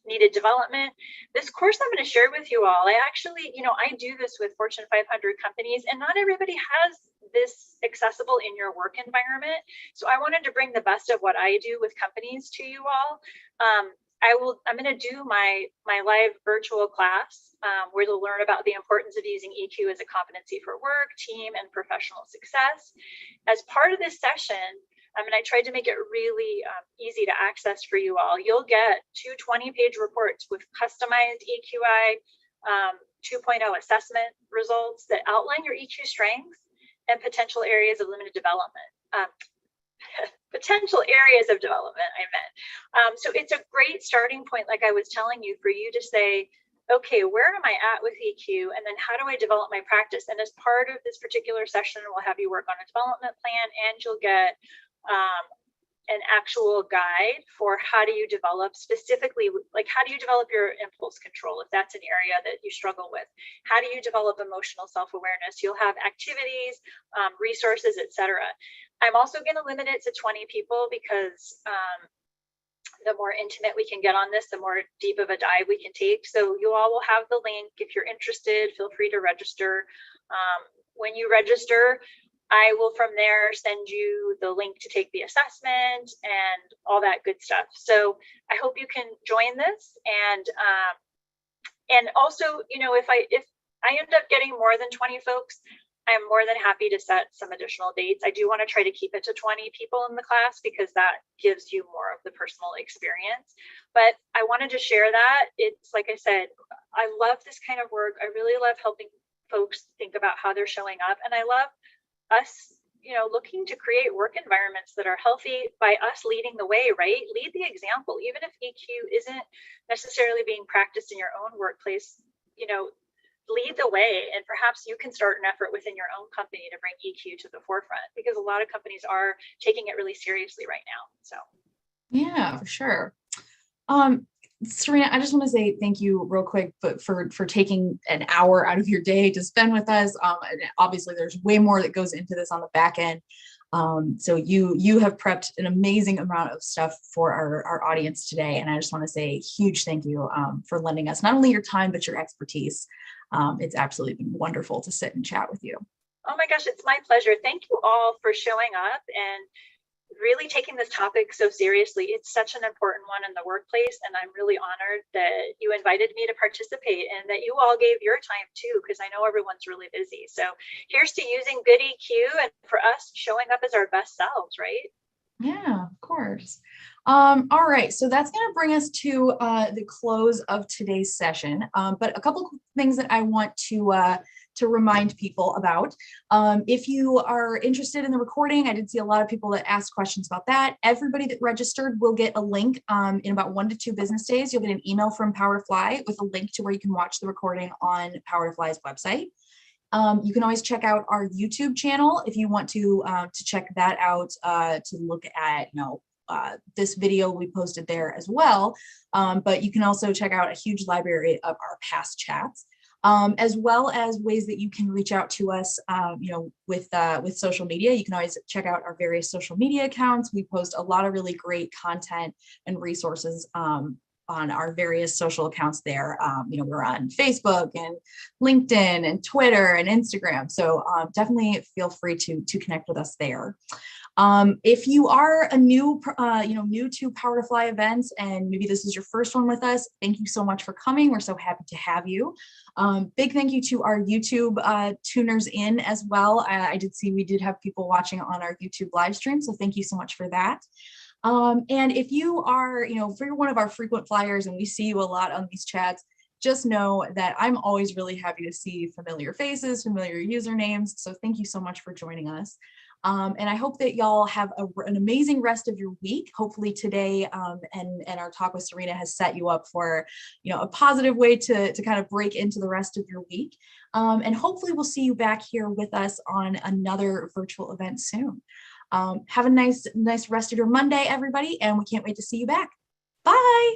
needed development. This course I'm going to share with you all, I actually, I do this with Fortune 500 companies, and not everybody has this accessible in your work environment. So I wanted to bring the best of what I do with companies to you all. I'm going to do my live virtual class where you'll learn about the importance of using EQ as a competency for work, team, and professional success. As part of this session, I tried to make it really easy to access for you all. You'll get 2 20-page reports with customized EQI 2.0 assessment results that outline your EQ strengths and potential areas of limited development. Potential areas of development, I meant. So it's a great starting point, like I was telling you, for you to say, okay, where am I at with EQ? And then how do I develop my practice? And as part of this particular session, we'll have you work on a development plan, and you'll get an actual guide for how do you develop specifically, like how do you develop your impulse control if that's an area that you struggle with? How do you develop emotional self-awareness? You'll have activities, resources, etc. I'm also going to limit it to 20 people because the more intimate we can get on this, the more deep of a dive we can take. So you all will have the link. If you're interested, feel free to register. When you register, I will from there send you the link to take the assessment and all that good stuff. So I hope you can join this. And also, if I end up getting more than 20 folks, I'm more than happy to set some additional dates. I do want to try to keep it to 20 people in the class because that gives you more of the personal experience. But I wanted to share that. It's like I said, I love this kind of work. I really love helping folks think about how they're showing up. And I love us, looking to create work environments that are healthy by us leading the way, right? Lead the example. Even if EQ isn't necessarily being practiced in your own workplace, lead the way, and perhaps you can start an effort within your own company to bring EQ to the forefront, because a lot of companies are taking it really seriously right now. So yeah, for sure. Serena, I just want to say thank you real quick, but for taking an hour out of your day to spend with us. And obviously there's way more that goes into this on the back end. So you have prepped an amazing amount of stuff for our audience today. And I just want to say a huge thank you for lending us not only your time, but your expertise. It's absolutely been wonderful to sit and chat with you. Oh my gosh, it's my pleasure. Thank you all for showing up and really taking this topic so seriously. It's such an important one in the workplace, and I'm really honored that you invited me to participate and that you all gave your time too, because I know everyone's really busy. So here's to using good EQ and for us showing up as our best selves, right? Yeah, of course. All right, so that's going to bring us to the close of today's session. But a couple of things that I want to remind people about. If you are interested in the recording, I did see a lot of people that asked questions about that. Everybody that registered will get a link in about 1 to 2 business days. You'll get an email from Power to Fly with a link to where you can watch the recording on Power to Fly's website. You can always check out our YouTube channel if you want to check that out, to look at, this video we posted there as well. But you can also check out a huge library of our past chats, as well as ways that you can reach out to us, with social media. You can always check out our various social media accounts. We post a lot of really great content and resources on our various social accounts there. We're on Facebook and LinkedIn and Twitter and Instagram. So definitely feel free to connect with us there. If you are a new to Power to Fly events, and maybe this is your first one with us, thank you so much for coming. We're so happy to have you. Big thank you to our YouTube tuners in as well. I did see we did have people watching on our YouTube live stream, so thank you so much for that. And if you are, if you're one of our frequent flyers and we see you a lot on these chats, just know that I'm always really happy to see familiar faces, familiar usernames. So thank you so much for joining us. And I hope that y'all have an amazing rest of your week. Hopefully today and our talk with Serena has set you up for, a positive way to kind of break into the rest of your week. And hopefully we'll see you back here with us on another virtual event soon. Have a nice rest of your Monday, everybody, and we can't wait to see you back. Bye.